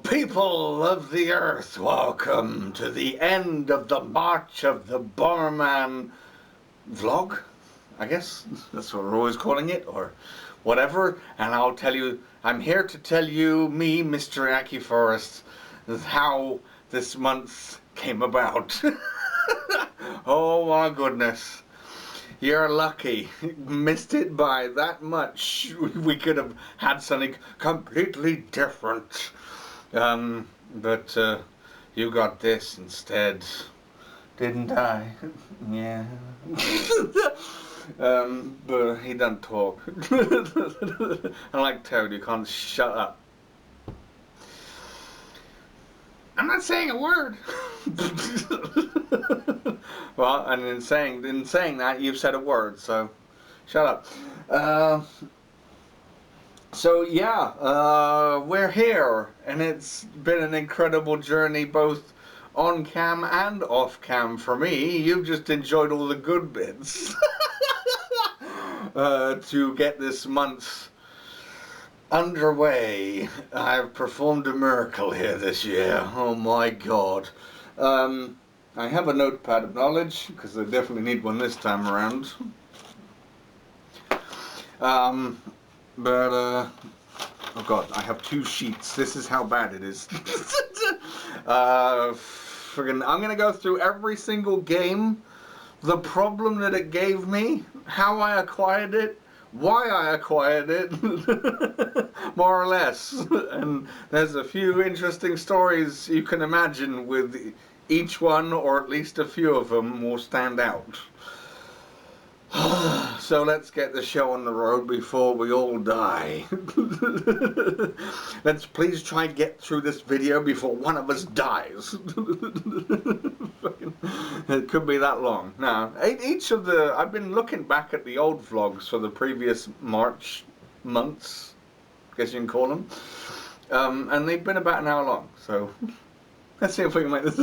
People of the earth, welcome to the end of the march of the Bomberman vlog, I guess that's what we're always calling it, or whatever. And I'll tell you, I'm here to tell you, me, Mr. Ackieforest, how this month came about. Oh my goodness. You're lucky. Missed it by that much. We could have had something completely different. But you got this instead, didn't I? Yeah. But he doesn't talk. I like Toad, you can't shut up. I'm not saying a word. Well, and in saying that, you've said a word, so shut up. So yeah, we're here, and it's been an incredible journey both on cam and off cam for me. You've just enjoyed all the good bits to get this month underway. I've performed a miracle here this year. Oh my god. I have a notepad of knowledge, because I definitely need one this time around. Oh god, I have 2 sheets. This is how bad it is. I'm gonna go through every single game, the problem that it gave me, how I acquired it, why I acquired it, more or less. And there's a few interesting stories you can imagine with each one, or at least a few of them will stand out. So let's get the show on the road before we all die. Let's please try and get through this video before one of us dies. It could be that long. Now, I've been looking back at the old vlogs for the previous March months, I guess you can call them, and they've been about an hour long, so let's see if we can make this.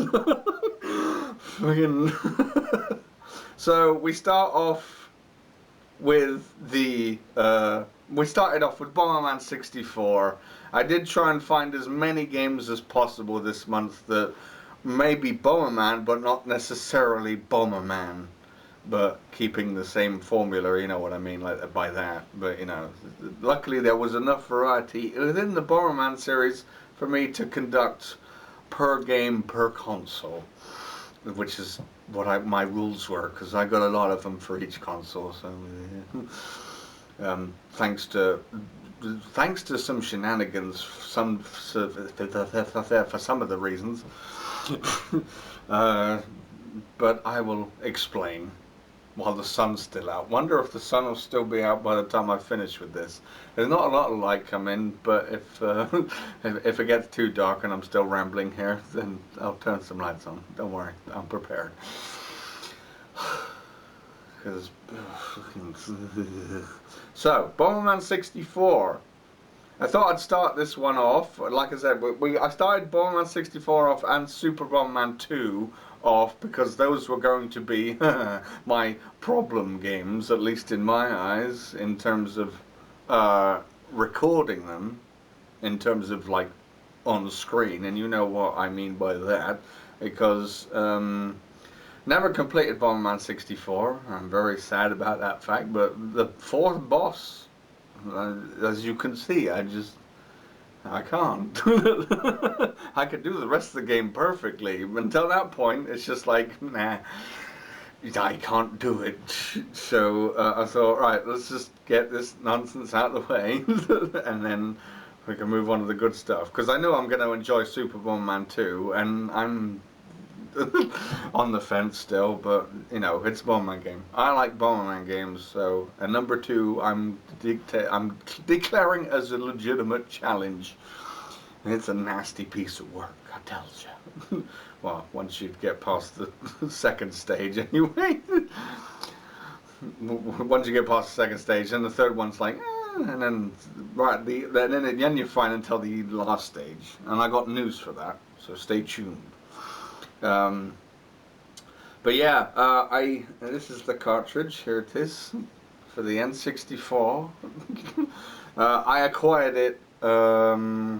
So we start off with we started off with Bomberman 64. I did try and find as many games as possible this month that may be Bomberman, but not necessarily Bomberman, but keeping the same formula, you know what I mean, like by that. But you know, luckily there was enough variety within the Bomberman series for me to conduct per game per console, which is what my rules were, because I got a lot of them for each console. So thanks to some shenanigans, for some of the reasons. But I will explain while the sun's still out. Wonder if the sun will still be out by the time I finish with this. There's not a lot of light coming, but if it gets too dark and I'm still rambling here, then I'll turn some lights on. Don't worry, I'm prepared. So, Bomberman 64. I thought I'd start this one off. Like I said, I started Bomberman 64 off and Super Bomberman 2 off because those were going to be my problem games, at least in my eyes, in terms of recording them, in terms of like on screen, and you know what I mean by that, because never completed Bomberman 64. I'm very sad about that fact, but the 4th boss, as you can see, I can't. I could do the rest of the game perfectly. Until that point, it's just like, nah, I can't do it. So I thought, right, let's just get this nonsense out of the way, and then we can move on to the good stuff. Because I know I'm going to enjoy Super Bomberman 2, and I'm on the fence still, but you know, it's a Bomberman game. I like Bomberman games, so at number 2 I'm declaring as a legitimate challenge. It's a nasty piece of work, I tell you. Well, once you get past the 2nd stage anyway. Once you get past the 2nd stage, and the 3rd one's like, and then then you find until the last stage, and I got news for that, so stay tuned. But yeah, this is the cartridge. Here it is for the N64. I acquired it. I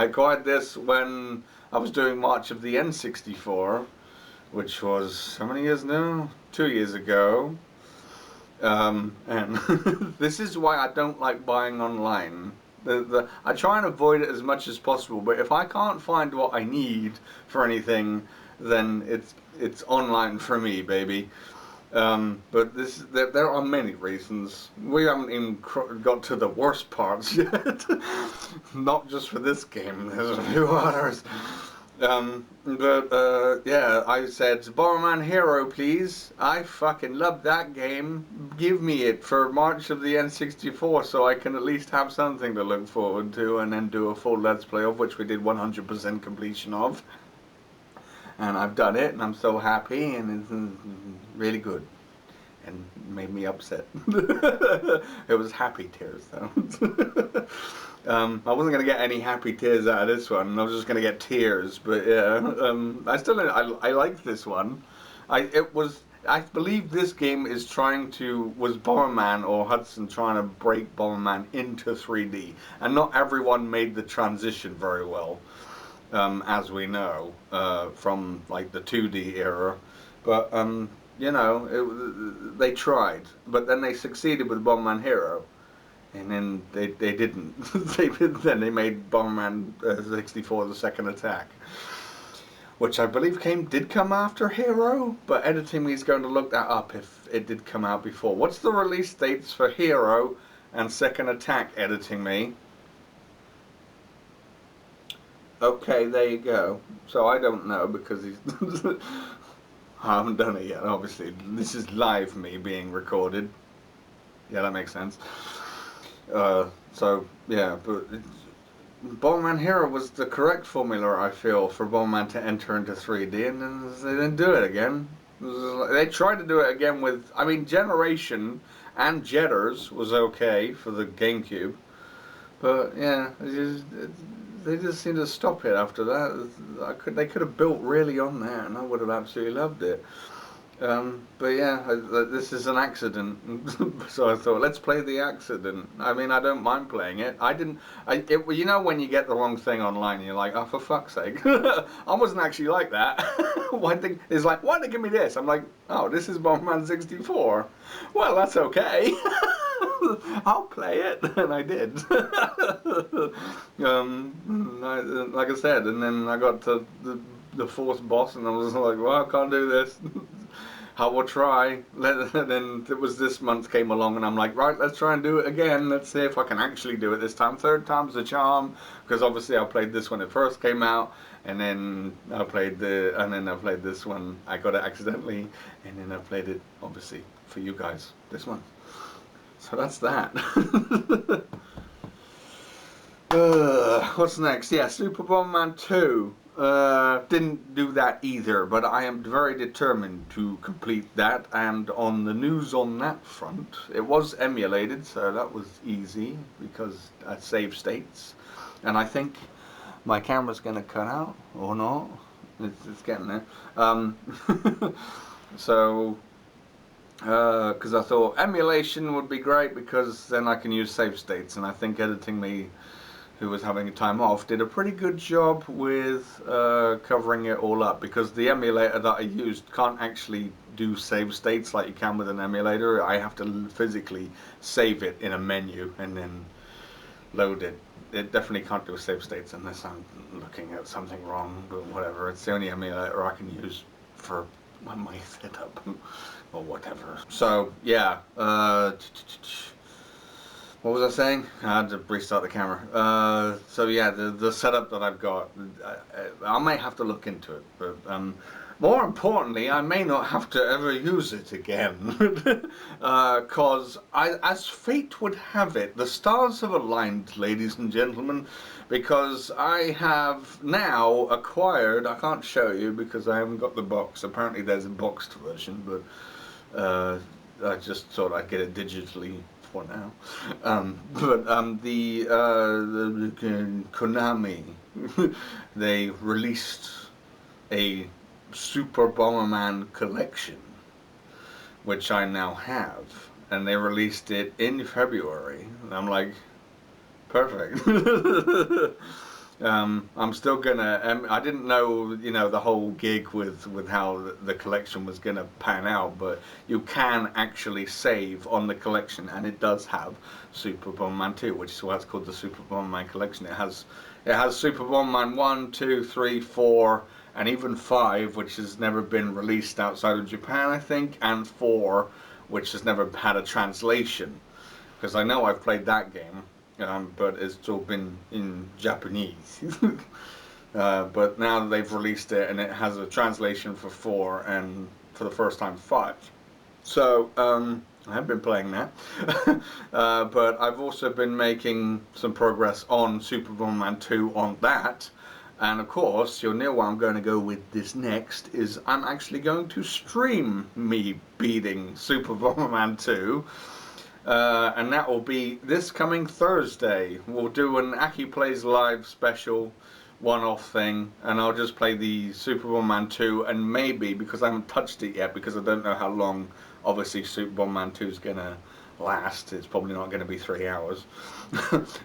acquired this when I was doing March of the N64, which was how many years now? 2 years ago. And this is why I don't like buying online. I try and avoid it as much as possible, but if I can't find what I need for anything, then it's online for me, baby. But there are many reasons. We haven't even got to the worst parts yet. Not just for this game, there's a few others. Yeah, I said, Bomberman Hero, please. I fucking love that game. Give me it for March of the N64 so I can at least have something to look forward to, and then do a full Let's Play of, which we did 100% completion of. And I've done it, and I'm so happy, and it's really good. And made me upset. It was happy tears, though. I wasn't going to get any happy tears out of this one. I was just going to get tears. But yeah, I like this one. I believe this game was Bomberman or Hudson trying to break Bomberman into 3D, and not everyone made the transition very well. as we know, from like the 2D era. But you know, they tried, but then they succeeded with Bomberman Hero, and then they didn't. Then they made Bomberman 64 the second attack, which I believe did come after Hero, but Editing Me is going to look that up if it did come out before. What's the release dates for Hero and Second Attack, Editing Me? Okay, there you go. So I don't know because he's... I haven't done it yet, obviously. This is live me being recorded. Yeah, that makes sense. So, yeah, but... Bomberman Hero was the correct formula, I feel, for Bomberman to enter into 3D, and then they didn't do it again. They tried to do it again with... I mean, Generation and Jetters was okay for the GameCube. But, yeah, they just seemed to stop it after that. They could have built really on that, and I would have absolutely loved it. But yeah, this is an accident, so I thought, let's play the accident. I mean, I don't mind playing it. You know when you get the wrong thing online, you're like, oh, for fuck's sake. I wasn't actually like that. One thing is like, why did they give me this? I'm like, oh, this is Bomberman 64. Well, that's okay. I'll play it, and I did. Like I said, and then I got to the fourth boss, and I was like, well, I can't do this. I will try. Then it was this month came along, and I'm like, right, let's try and do it again. Let's see if I can actually do it this time. Third time's the charm, because obviously I played this when it first came out, and then I played this one. I got it accidentally, and then I played it obviously for you guys this one. So that's that. What's next? Yeah, Super Bomberman 2. Didn't do that either, but I am very determined to complete that, and on the news on that front, it was emulated, so that was easy, because I saved states, and I think my camera's going to cut out, or not, it's getting there, so, because I thought emulation would be great, because then I can use save states, and I think Editing Me, who was having a time off, did a pretty good job with covering it all up, because the emulator that I used can't actually do save states like you can with an emulator. I have to physically save it in a menu and then load it. It definitely can't do save states unless I'm looking at something wrong, but whatever. It's the only emulator I can use for my setup or whatever. So yeah, what was I saying? I had to restart the camera. So yeah, the setup that I've got, I may have to look into it, but more importantly, I may not have to ever use it again, because as fate would have it, the stars have aligned, ladies and gentlemen, because I have now acquired, I can't show you because I haven't got the box, apparently there's a boxed version, but I just thought I'd get it digitally for now. The Konami, they released a Super Bomberman collection, which I now have, and they released it in February, and I'm like, perfect. I'm still gonna. I didn't know, you know, the whole gig with how the collection was gonna pan out, but you can actually save on the collection, and it does have Super Bomberman 2, which is why it's called the Super Bomberman collection. It has Super Bomberman 1, 2, 3, 4, and even 5, which has never been released outside of Japan, I think, and 4, which has never had a translation, because I know I've played that game. But it's all been in Japanese. But now that they've released it, and it has a translation for 4 and for the first time 5. So I have been playing that. But I've also been making some progress on Super Bomberman 2 on that. And of course, you'll know where I'm going to go with this next, is I'm actually going to stream me beating Super Bomberman 2. And that will be this coming Thursday. We'll do an Aki Plays Live special one-off thing, and I'll just play the Super Bomberman 2, and maybe, because I haven't touched it yet, because I don't know how long obviously Super Bomberman 2 is gonna last. It's probably not going to be 3 hours.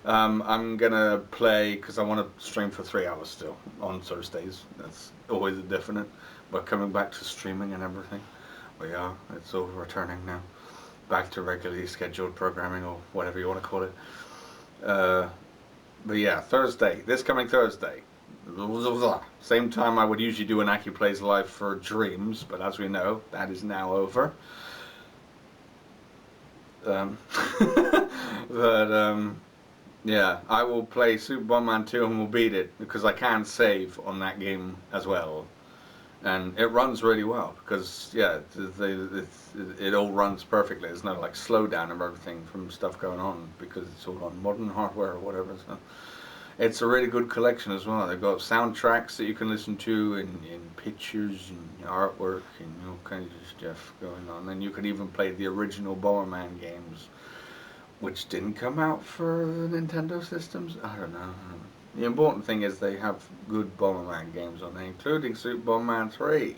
I'm going to play, because I want to stream for 3 hours still on Thursdays. That's always a definite. But coming back to streaming and everything, we are. It's all returning now. Back to regularly scheduled programming, or whatever you want to call it. But yeah, Thursday, this coming Thursday. Same time I would usually do an Ackie Plays Live for Dreams, but as we know, that is now over. Yeah, I will play Super Bomberman 2 and we'll beat it, because I can save on that game as well. And it runs really well, because, yeah, it all runs perfectly. There's no, like, slowdown and everything from stuff going on, because it's all on modern hardware or whatever, so... It's a really good collection as well. They've got soundtracks that you can listen to, and pictures and artwork and all kinds of stuff going on. And you can even play the original Bomberman games, which didn't come out for Nintendo systems. I don't know. The important thing is they have good Bomberman games on there, including Super Bomberman 3.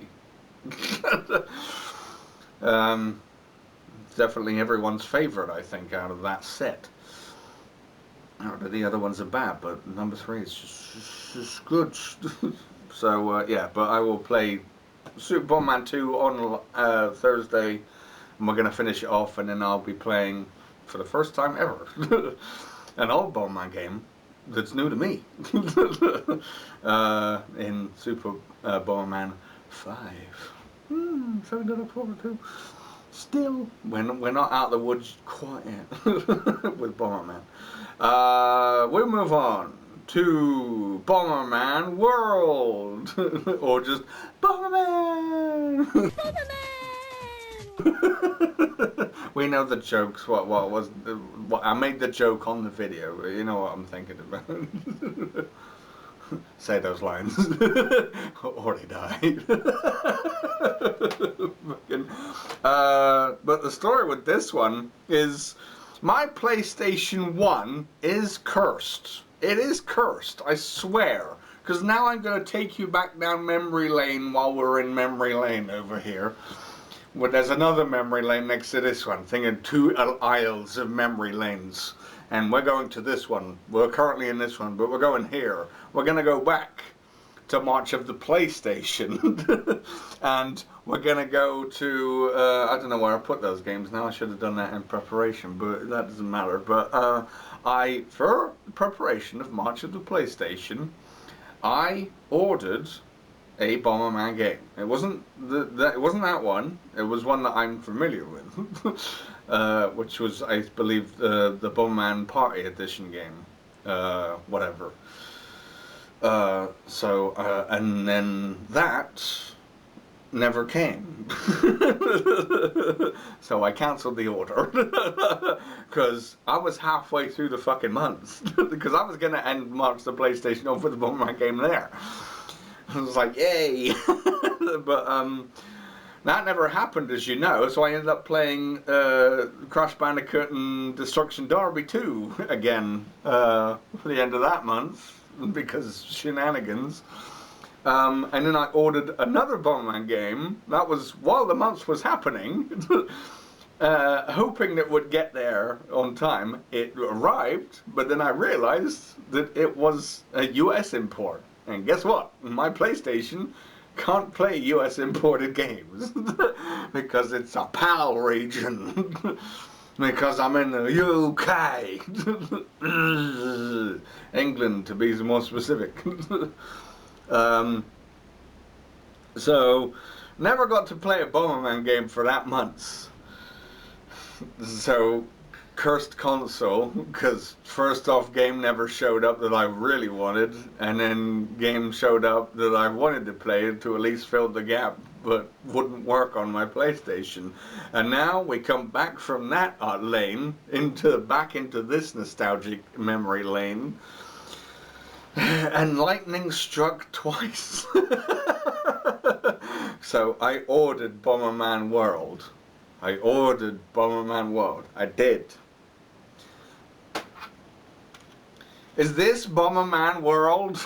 Definitely everyone's favorite, I think, out of that set. The other ones are bad, but number 3 is just good. So yeah, but I will play Super Bomberman 2 on Thursday, and we're going to finish it off, and then I'll be playing, for the first time ever, an old Bomberman game that's new to me, in Super Bomberman 5. Something to look forward to. Still, we're not out of the woods quite yet with Bomberman. We'll move on to Bomberman World, or just Bomberman. Bomberman. We know the jokes. What was I made the joke on the video? You know what I'm thinking about. Say those lines. Already died. But the story with this one is, my PlayStation 1 is cursed. It is cursed, I swear. Because now I'm going to take you back down memory lane while we're in memory lane over here. Well, there's another memory lane next to this one. Thinking 2 aisles of memory lanes. And we're going to this one. We're currently in this one, but we're going here. We're going to go back to March of the PlayStation. And we're going to go to, I don't know where I put those games now. I should have done that in preparation, but that doesn't matter. But for preparation of March of the PlayStation, I ordered a Bomberman game. It wasn't that one. It was one that I'm familiar with, which was, I believe, the Bomberman Party Edition game, whatever. And then that never came. So I cancelled the order because I was halfway through the fucking month, because I was gonna end March the PlayStation off with the Bomberman game there. I was like, yay! But that never happened, as you know, so I ended up playing Crash Bandicoot and Destruction Derby 2 again for the end of that month, because shenanigans. And then I ordered another Bomberman game. That was while the month was happening, hoping that it would get there on time. It arrived, but then I realized that it was a US import. And guess what? My PlayStation can't play US imported games because it's a PAL region. Because I'm in the UK. England, to be more specific. So, never got to play a Bomberman game for that month. So, cursed console, because first off, game never showed up that I really wanted, and then game showed up that I wanted to play to at least fill the gap, but wouldn't work on my PlayStation. And now we come back from that lane back into this nostalgic memory lane, and lightning struck twice. So I ordered Bomberman World. I ordered Bomberman World. I did. Is this Bomberman World?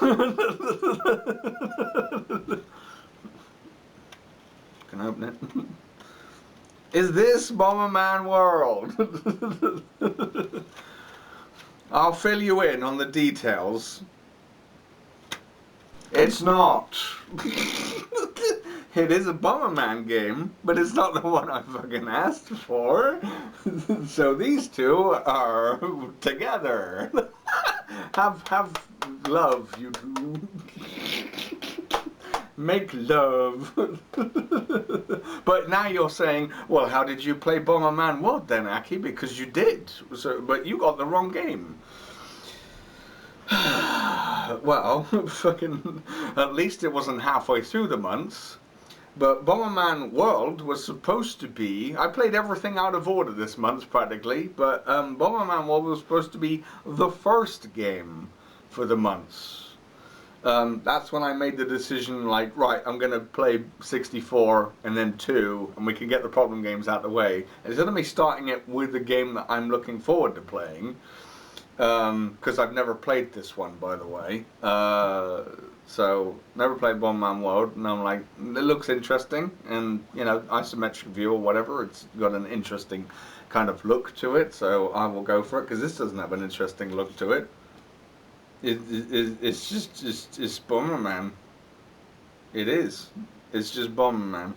Can I open it? Is this Bomberman World? I'll fill you in on the details. It's not. It is a Bomberman game, but it's not the one I fucking asked for. So these two are together. Have love, you two. Make love. But now you're saying, well, how did you play Bomberman World then, Aki? Because you did. So, but you got the wrong game. Well, fucking, at least it wasn't halfway through the months. But Bomberman World was supposed to be, I played everything out of order this month practically, but Bomberman World was supposed to be the first game for the months. That's when I made the decision, like, right, I'm going to play 64 and then 2, and we can get the problem games out of the way. Instead of me starting it with the game that I'm looking forward to playing, because I've never played this one, by the way. So, never played Bomberman World, and I'm like, it looks interesting, and, you know, isometric view or whatever, it's got an interesting kind of look to it, so I will go for it, because this doesn't have an interesting look to it. It's just Bomberman. It is. It's just Bomberman.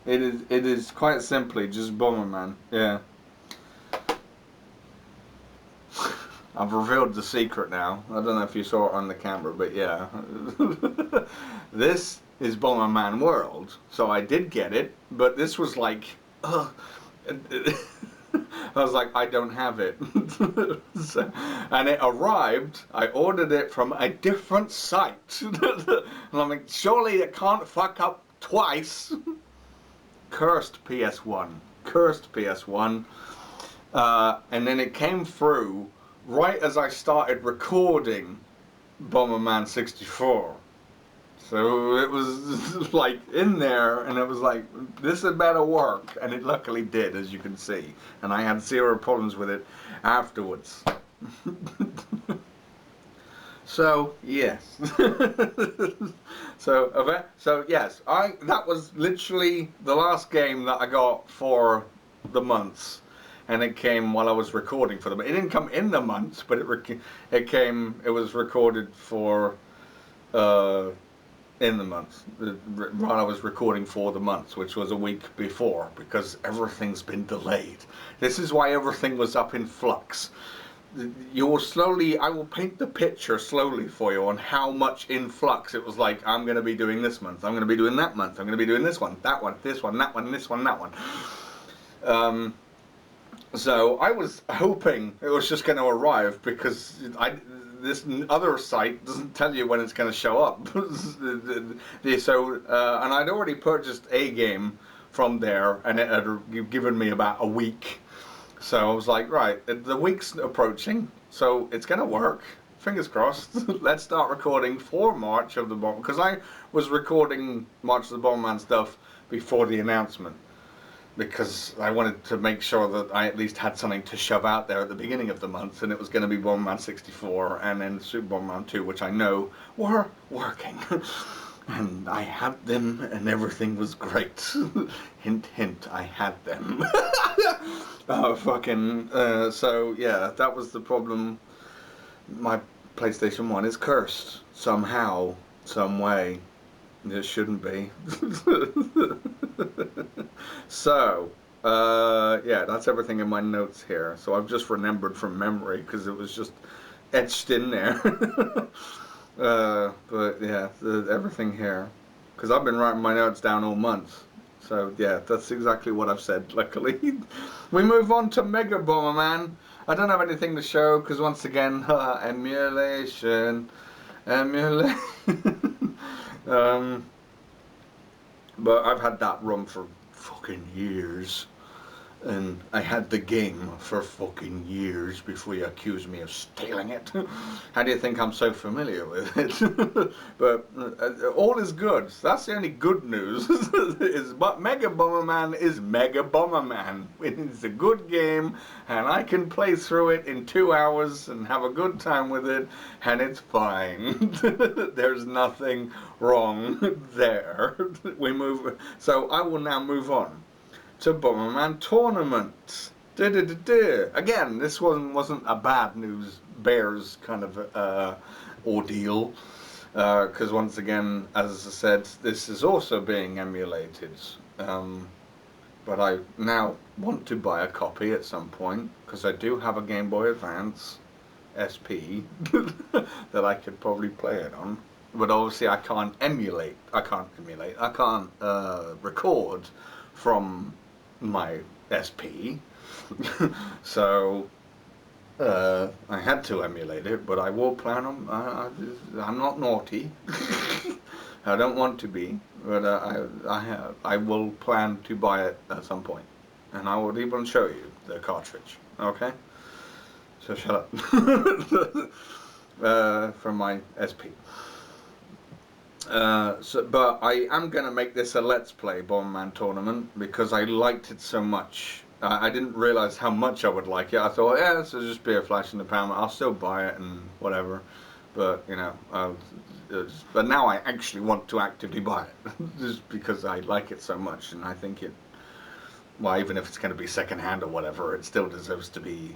It is quite simply just Bomberman. Yeah. I've revealed the secret now. I don't know if you saw it on the camera, but yeah. This is Bomberman World, so I did get it, but this was like, I was like, I don't have it. So, and it arrived, I ordered it from a different site. And I'm like, surely it can't fuck up twice. Cursed PS1. Cursed PS1. And then it came through right as I started recording Bomberman 64. So it was like in there, and it was like, this had better work, and it luckily did, as you can see. And I had zero problems with it afterwards. So yes. So yes, that was literally the last game that I got for the months. And it came while I was recording for them. It didn't come in the months, but it was recorded for in the months while I was recording for the months, which was a week before, because everything's been delayed. This is why everything was up in flux. I will paint the picture slowly for you on how much in flux it was. Like, I'm going to be doing this month, I'm going to be doing that month, I'm going to be doing this one, that one, this one, that one, this one, that one. So I was hoping it was just going to arrive, because this other site doesn't tell you when it's going to show up. And I'd already purchased a game from there, and it had given me about a week. So I was like, right, the week's approaching, so it's going to work. Fingers crossed. Let's start recording for March of the Bomb, because I was recording March of the Bomberman stuff before the announcement, because I wanted to make sure that I at least had something to shove out there at the beginning of the month, and it was going to be Bomberman 64 and then Super Bomberman 2, which I know were working. And I had them, and everything was great. Hint, hint, I had them. So yeah, that was the problem. My PlayStation 1 is cursed somehow, some way. It shouldn't be. So, yeah, that's everything in my notes here. So I've just remembered from memory, because it was just etched in there. But yeah, everything here, because I've been writing my notes down all month. So yeah, that's exactly what I've said, luckily. We move on to Mega Bomberman. I don't have anything to show, because once again, emulation. But I've had that run for fucking years. And I had the game for fucking years before you accused me of stealing it. How do you think I'm so familiar with it? But all is good. That's the only good news. But Mega Bomberman is Mega Bomberman. It's a good game, and I can play through it in 2 hours and have a good time with it, and it's fine. There's nothing wrong there. So I will now move on to Bomberman Tournament. Again, this one wasn't a bad news bears kind of ordeal, because once again, as I said, this is also being emulated. But I now want to buy a copy at some point, because I do have a Game Boy Advance SP that I could probably play it on. But obviously I can't record from my SP. So I had to emulate it, but I will plan on, I'm not naughty. I don't want to be, but I will plan to buy it at some point, and I will even show you the cartridge. Okay, so shut up. From my SP. But I am going to make this a Let's Play Bomberman Tournament because I liked it so much. I didn't realise how much I would like it. I thought, yeah, this will just be a flash in the pan. I'll still buy it and whatever. But, you know, but now I actually want to actively buy it just because I like it so much. And I think it, well, even if it's going to be second hand or whatever, it still deserves to be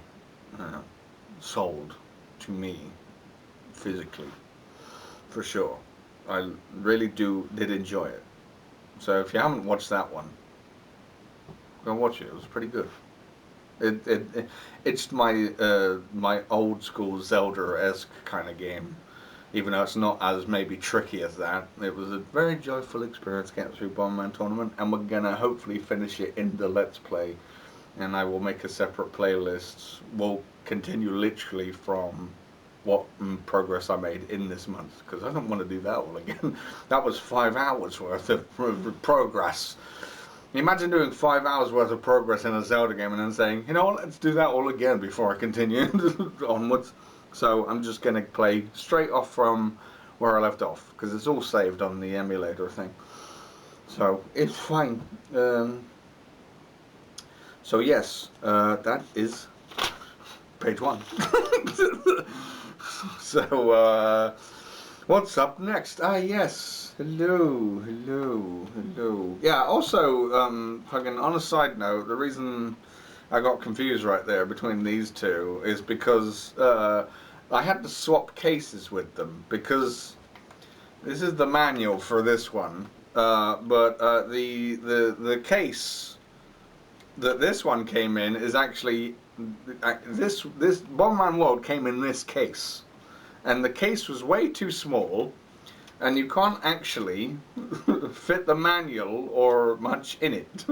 sold to me physically, for sure. I really did enjoy it. So if you haven't watched that one, go watch it. It was pretty good. It's my my old school Zelda-esque kind of game, even though it's not as maybe tricky as that. It was a very joyful experience getting through Bomberman Tournament, and we're gonna hopefully finish it in the Let's Play, and I will make a separate playlist. We'll continue literally from what progress I made in this month, because I don't want to do that all again. That was 5 hours worth of progress. Imagine doing 5 hours worth of progress in a Zelda game and then saying, you know what, let's do that all again before I continue onwards. So I'm just going to play straight off from where I left off, because it's all saved on the emulator thing. So it's fine. So yes, that is page 1. So, what's up next? Ah, yes. Hello. Yeah, also, fucking on a side note, the reason I got confused right there between these two is because I had to swap cases with them, because this is the manual for this one, but the case that this one came in is actually this Bomberman World came in this case, and the case was way too small, and you can't actually fit the manual or much in it.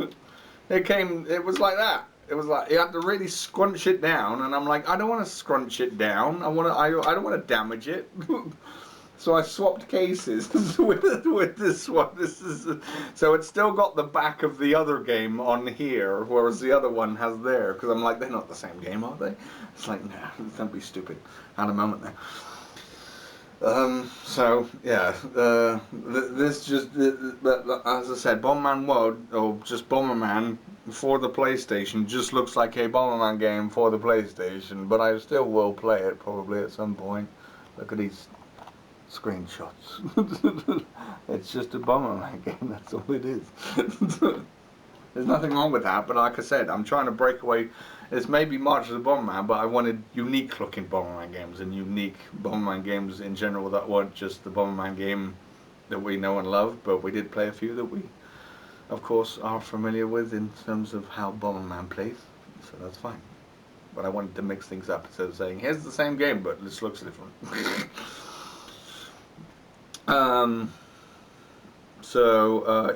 It was like that. It was like you had to really scrunch it down, and I'm like, I don't want to scrunch it down. I don't want to damage it. So I swapped cases with this one. So it's still got the back of the other game on here, whereas the other one has there. Because I'm like, they're not the same game, are they? It's like, nah, don't be stupid. I had a moment there. So yeah, this just, as I said, Bomberman World, or just Bomberman for the PlayStation, just looks like a Bomberman game for the PlayStation. But I still will play it probably at some point. Look at these screenshots. It's just a Bomberman game, that's all it is. There's nothing wrong with that, but like I said, I'm trying to break away. It's maybe March of the Bomberman, but I wanted unique looking Bomberman games and unique Bomberman games in general that weren't just the Bomberman game that we know and love, but we did play a few that we, of course, are familiar with in terms of how Bomberman plays, so that's fine. But I wanted to mix things up instead of saying, here's the same game, but this looks different.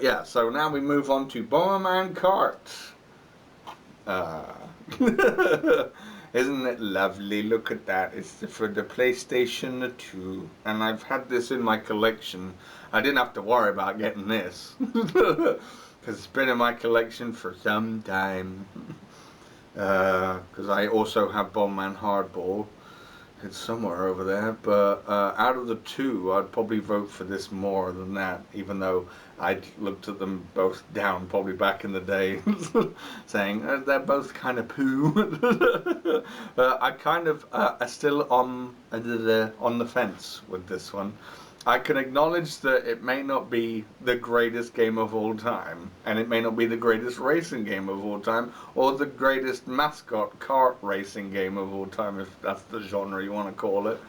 Yeah, so now we move on to Bomberman Kart. Isn't it lovely? Look at that. It's for the PlayStation 2. And I've had this in my collection. I didn't have to worry about getting this. Because it's been in my collection for some time. because I also have Bomberman Hardball. It's somewhere over there, but out of the two, I'd probably vote for this more than that, even though I'd looked at them both down probably back in the day, saying they're both kind of poo. I kind of are still on the fence with this one. I can acknowledge that it may not be the greatest game of all time, and it may not be the greatest racing game of all time, or the greatest mascot kart racing game of all time, if that's the genre you want to call it.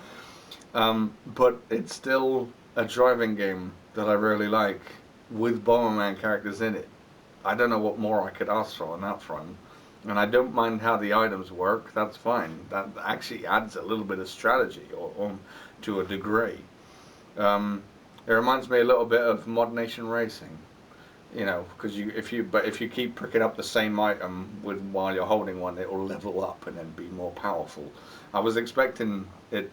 But it's still a driving game that I really like, with Bomberman characters in it. I don't know what more I could ask for on that front. And I don't mind how the items work, that's fine. That actually adds a little bit of strategy, or to a degree. It reminds me a little bit of Mod Nation Racing, you know, because if you keep picking up the same item while you're holding one, it will level up and then be more powerful. I was expecting it.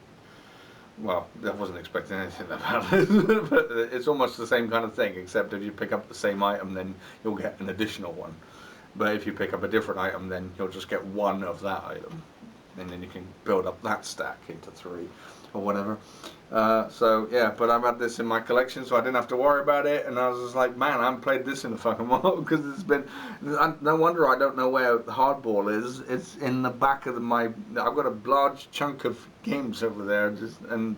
Well, I wasn't expecting anything about it, but it's almost the same kind of thing, except if you pick up the same item, then you'll get an additional one. But if you pick up a different item, then you'll just get one of that item, and then you can build up that stack into 3 or whatever. So yeah, but I've had this in my collection, so I didn't have to worry about it. And I was just like, man, I haven't played this in a fucking while, because it's been. No wonder I don't know where Hardball is. It's in the back of my. I've got a large chunk of games over there, and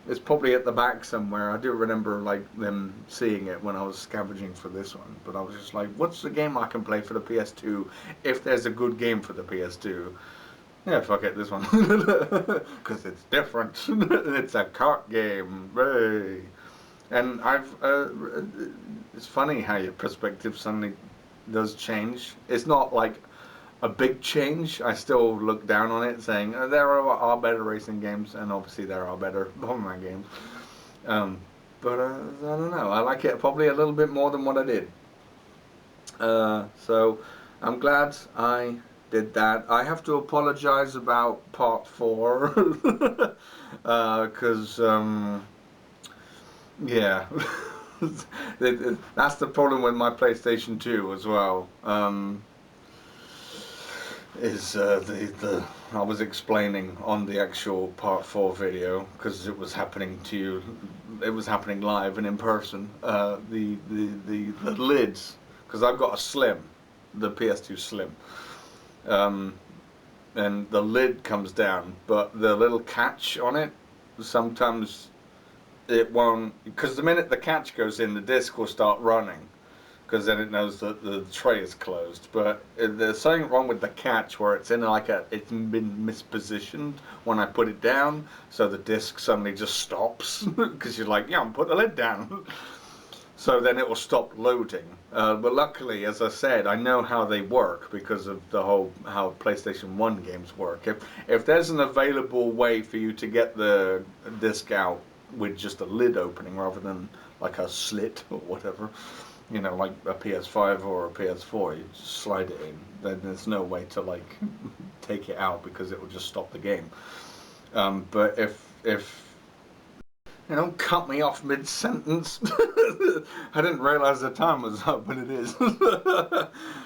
it's probably at the back somewhere. I do remember like them seeing it when I was scavenging for this one, but I was just like, what's the game I can play for the PS2 if there's a good game for the PS2? Yeah, fuck it, this one. Because it's different. It's a kart game. Hey. And it's funny how your perspective suddenly does change. It's not like a big change. I still look down on it saying, there are better racing games, and obviously there are better Bomberman games. But I don't know. I like it probably a little bit more than what I did. So I'm glad I did that. I have to apologize about part 4 because yeah, that's the problem with my PlayStation 2 as well. Is the I was explaining on the actual part 4 video, because it was happening to you, it was happening live and in person. The lids, because I've got a Slim, the PS2 Slim. And the lid comes down, but the little catch on it, sometimes it won't, because the minute the catch goes in, the disc will start running, because then it knows that the tray is closed. But there's something wrong with the catch, where it's in like it's been mispositioned when I put it down, so the disc suddenly just stops, because you're like, yeah, put the lid down. So then it will stop loading. But luckily, as I said, I know how they work because of the whole how PlayStation 1 games work. If there's an available way for you to get the disc out with just a lid opening rather than like a slit or whatever, you know, like a PS5 or a PS4, you just slide it in. Then there's no way to like take it out, because it will just stop the game. But if you don't cut me off mid-sentence. I didn't realize the time was up, but it is.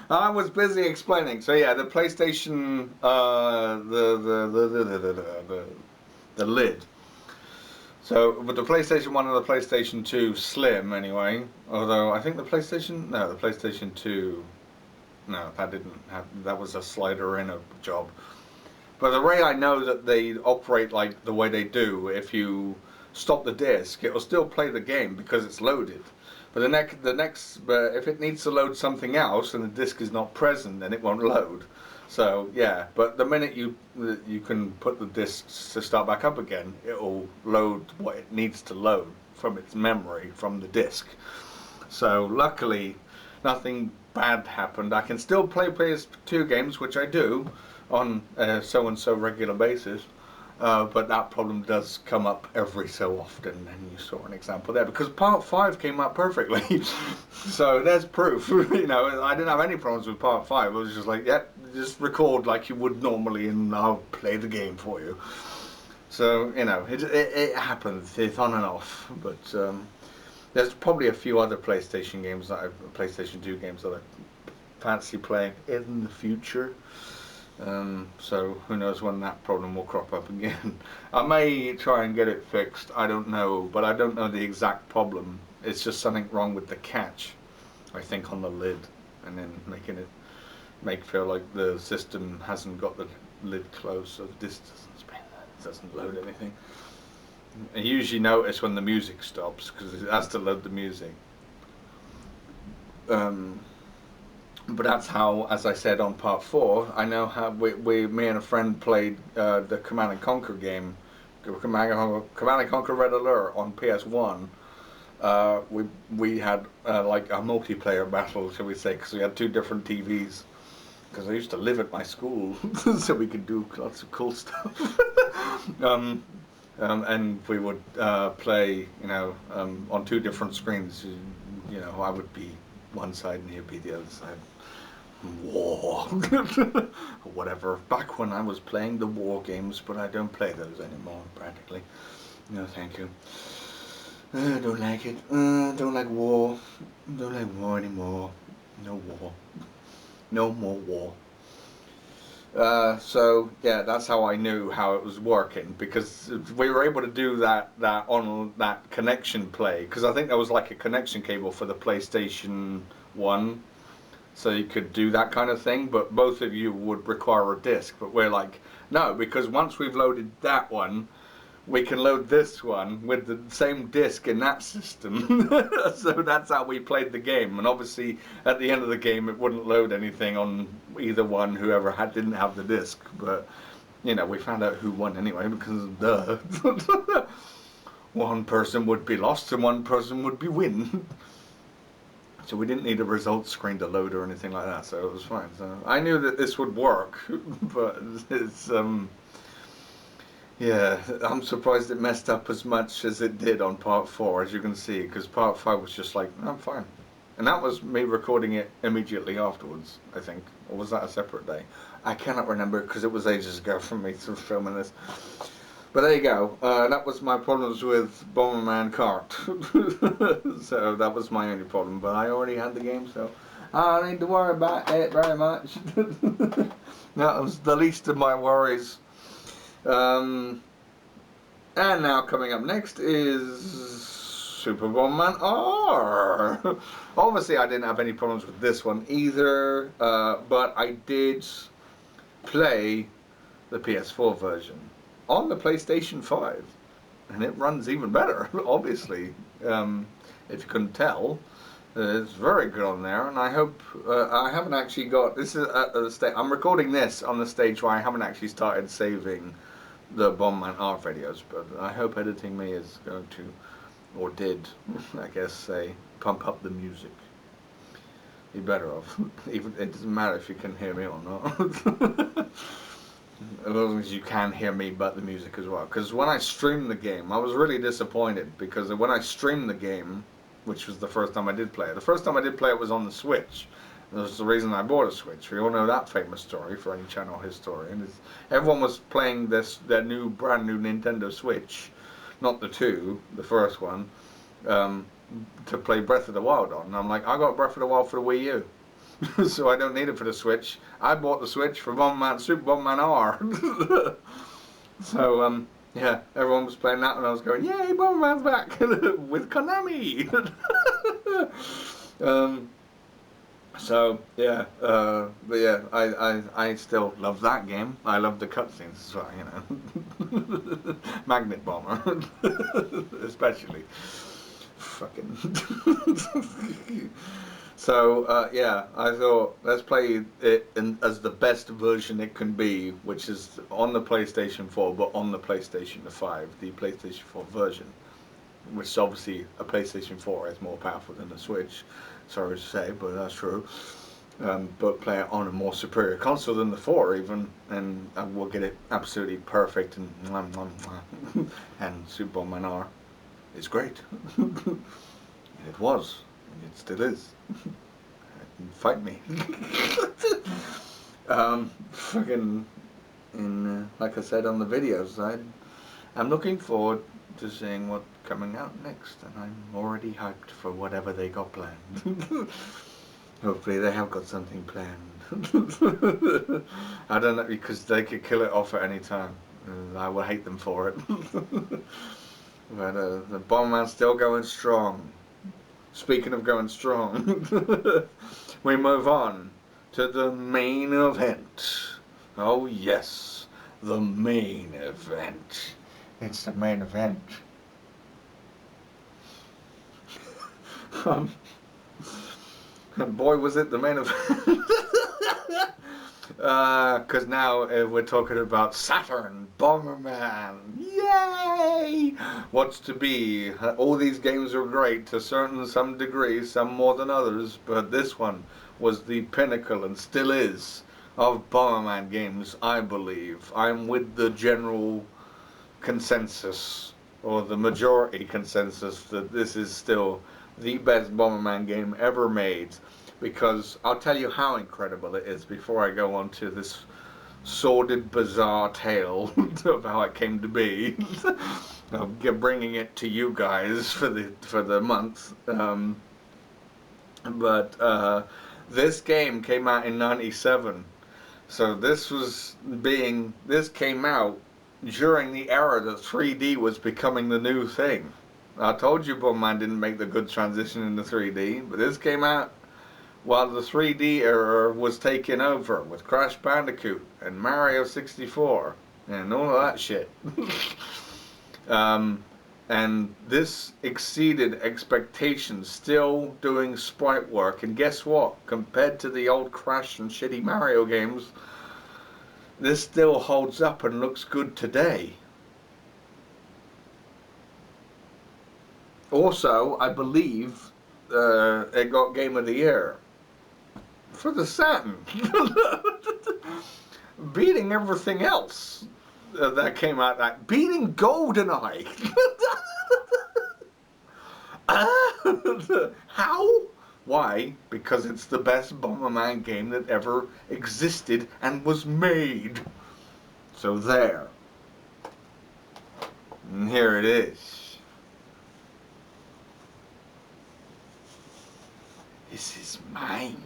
I was busy explaining. So yeah, the PlayStation, the lid. So with the PlayStation 1 and the PlayStation 2 Slim, anyway. Although I think the PlayStation 2, no, that didn't have. That was a slider in a job. But the way I know that they operate like the way they do, if you stop the disc, it will still play the game because it's loaded. But if it needs to load something else and the disc is not present, then it won't load. So yeah, but the minute you can put the discs to start back up again, it will load what it needs to load from its memory from the disc. So luckily, nothing bad happened. I can still play PS2 games, which I do on a so-and-so regular basis. But that problem does come up every so often, and you saw an example there, because part 5 came out perfectly. So there's proof. You know, I didn't have any problems with part 5. I was just like, yeah, just record like you would normally, and I'll play the game for you. So, you know, it happens. It's on and off. But there's probably a few other PlayStation 2 games that I fancy playing in the future. So who knows when that problem will crop up again. I may try and get it fixed, I don't know, but I don't know the exact problem. It's just something wrong with the catch, I think, on the lid, and then making it feel like the system hasn't got the lid closed, so this doesn't load anything. I usually notice when the music stops because it has to load the music. But that's how, as I said on part 4, I know how me and a friend played the Command and Conquer game, Command and Conquer Red Alert on PS1. We had like a multiplayer battle, shall we say, because we had 2 different TVs. Because I used to live at my school, so we could do lots of cool stuff. And we would play, on 2 different screens. I would be one side and he'd be the other side. War, or whatever. Back when I was playing the war games, but I don't play those anymore, practically. No, thank you. I don't like it. Don't like war. Don't like war anymore. No war. No more war. So yeah, that's how I knew how it was working, because we were able to do that on that connection play, because I think there was like a connection cable for the PlayStation 1, so you could do that kind of thing, but both of you would require a disc. But we're like, no, because once we've loaded that one, we can load this one with the same disc in that system. So that's how we played the game. And obviously, at the end of the game, it wouldn't load anything on either one, whoever didn't have the disc. But, we found out who won anyway, because duh. One person would be lost and one person would be win. So we didn't need a results screen to load or anything like that, so it was fine. So I knew that this would work, but it's yeah, I'm surprised it messed up as much as it did on part 4, as you can see, because part 5 was just like, I'm fine. And that was me recording it immediately afterwards, I think. Or was that a separate day? I cannot remember, because it was ages ago from me to filming this. But there you go. That was my problems with Bomberman Kart. So that was my only problem. But I already had the game, so I don't need to worry about it very much. That was the least of my worries. And now coming up next is Super Bomberman R. Obviously I didn't have any problems with this one either, but I did play the PS4 version on the PlayStation 5, and it runs even better, obviously. If you couldn't tell, it's very good on there, and I hope I haven't actually got, this is at the stage, I'm recording this on the stage where I haven't actually started saving the Bomberman R videos, but I hope Editing Me is going to, or did, I guess, say, pump up the music. You're better off. Even it doesn't matter if you can hear me or not. As long as you can hear me but the music as well. Because when I streamed the game, I was really disappointed, because when I streamed the game, which was the first time I did play it, the first time I did play it was on the Switch. That was the reason I bought a Switch. We all know that famous story for any channel historian. Everyone was playing their brand new Nintendo Switch, not the 2, the first one, to play Breath of the Wild on. And I'm like, I got Breath of the Wild for the Wii U. So I don't need it for the Switch. I bought the Switch for Super Bomberman R. So yeah, everyone was playing that, and I was going, "Yay, Bomberman's back with Konami!" So yeah, but yeah, I still love that game. I love the cutscenes as well, Magnet Bomber, especially. Fucking. So yeah, I thought let's play it as the best version it can be, which is on the PlayStation 4, but on the PlayStation 5, the PlayStation 4 version, which is obviously a PlayStation 4 is more powerful than the Switch. Sorry to say, but that's true. But play it on a more superior console than the 4 even, and we'll get it absolutely perfect, and and Super Bomberman R is great. It was. It still is. Fight me. Fucking, like I said on the videos, I'm looking forward to seeing what's coming out next, and I'm already hyped for whatever they got planned. Hopefully they have got something planned. I don't know, because they could kill it off at any time. I will hate them for it. But the Bomberman's still going strong. Speaking of going strong, we move on to the main event. Oh yes, the main event. It's the main event. Boy, was it the main event. Because now we're talking about Saturn, Bomberman. Yay! What's to be? All these games are great to some degree, some more than others, but this one was the pinnacle and still is of Bomberman games, I believe. I'm with the general consensus, or the majority consensus, that this is still the best Bomberman game ever made. Because I'll tell you how incredible it is before I go on to this sordid, bizarre tale of how it came to be. I'm bringing it to you guys for the month. This game came out in '97, so this came out during the era that 3D was becoming the new thing. I told you Bomberman didn't make the good transition into 3D, but this came out while the 3D era was taking over with Crash Bandicoot and Mario 64 and all of that shit. And this exceeded expectations, still doing sprite work. And guess what? Compared to the old Crash and shitty Mario games, this still holds up and looks good today. Also, I believe it got Game of the Year for the Saturn, beating everything else that came out. Beating GoldenEye. How? Why? Because it's the best Bomberman game that ever existed and was made. So there. And here it is. This is mine.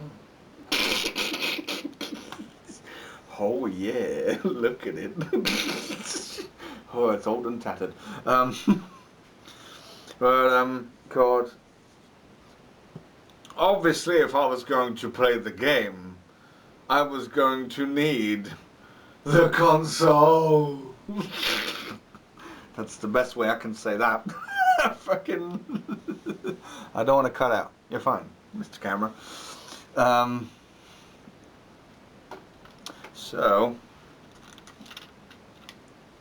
Oh yeah, look at it. Oh, it's old and tattered. God. Obviously, if I was going to play the game, I was going to need the console. That's the best way I can say that. Fucking. I don't want to cut out. You're fine, Mr. Camera. So,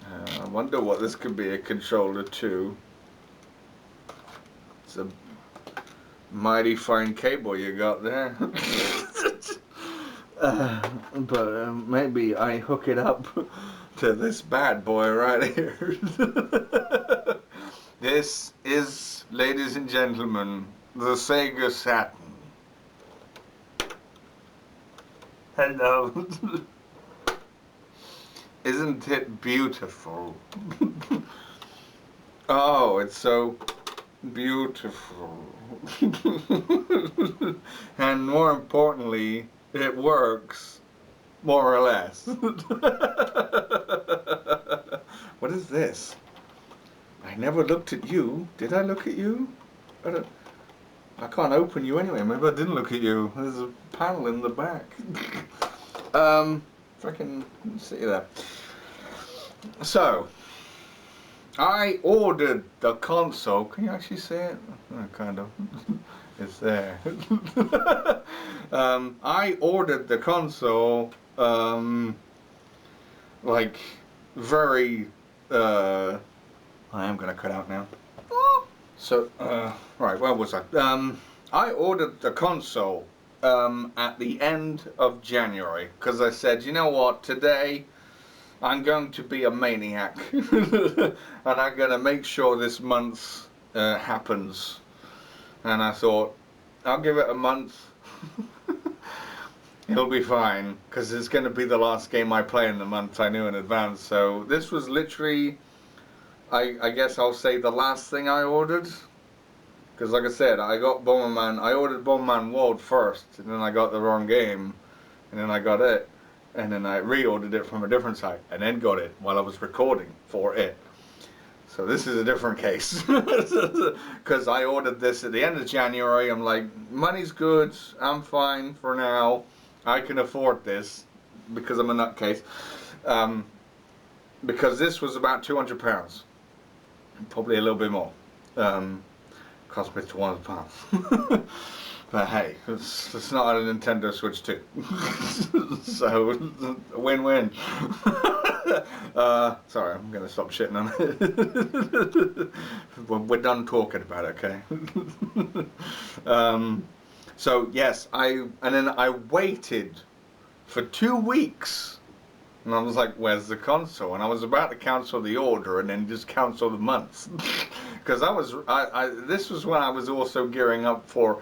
I wonder what this could be a controller to. It's a mighty fine cable you got there. But maybe I hook it up to this bad boy right here. This is, ladies and gentlemen, the Sega Saturn. Hello. Isn't it beautiful? Oh, it's so beautiful. And more importantly, it works, more or less. What is this? I never looked at you. Did I look at you? I can't open you anyway. Maybe I didn't look at you. There's a panel in the back. Freaking see that. So, I ordered the console. Can you actually see it? Oh, kind of. It's there. I ordered the console, like, very, I am going to cut out now. So, right, where was I? I ordered the console at the end of January, because I said, you know what, today I'm going to be a maniac, and I'm going to make sure this month happens. And I thought, I'll give it a month. It'll be fine, because it's going to be the last game I play in the month, I knew in advance. So this was literally, I guess I'll say, the last thing I ordered. Because like I said, I got Bomberman, I ordered Bomberman World first, and then I got the wrong game. and then I got it, and then I reordered it from a different site, and then got it while I was recording for it. So this is a different case, because I ordered this at the end of January. I'm like, money's good, I'm fine for now, I can afford this, because I'm a nutcase. Because this was about £200, probably a little bit more. Cost me £200. But hey, it's not a Nintendo Switch 2. So, win-win. Sorry, I'm going to stop shitting on it. We're done talking about it, okay? So, yes, and then I waited for 2 weeks. And I was like, where's the console? And I was about to cancel the order and then just cancel the months. Because this was when I was also gearing up for,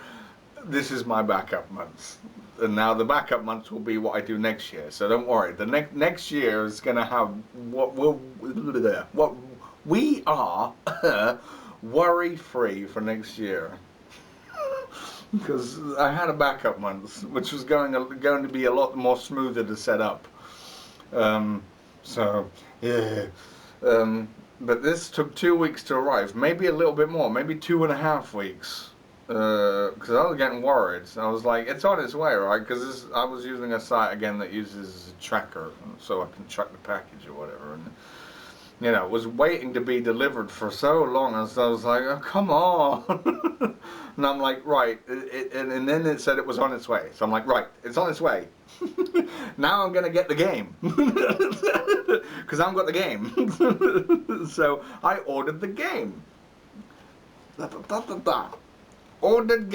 this is my backup months. And now the backup months will be what I do next year. So don't worry. The next year is going to have what we are worry-free for next year. Because I had a backup month, which was going to be a lot more smoother to set up. So yeah, but this took 2 weeks to arrive, maybe a little bit more, maybe 2.5 weeks, because I was getting worried. I was like, it's on its way, right? Because I was using a site again that uses a tracker, so I can track the package or whatever, and you know, it was waiting to be delivered for so long, and so I was like, oh, come on. And I'm like, right, and then it said it was on its way, so I'm like, right, it's on its way. Now I'm gonna get the game, because I've got the game. So I ordered the game. Ordered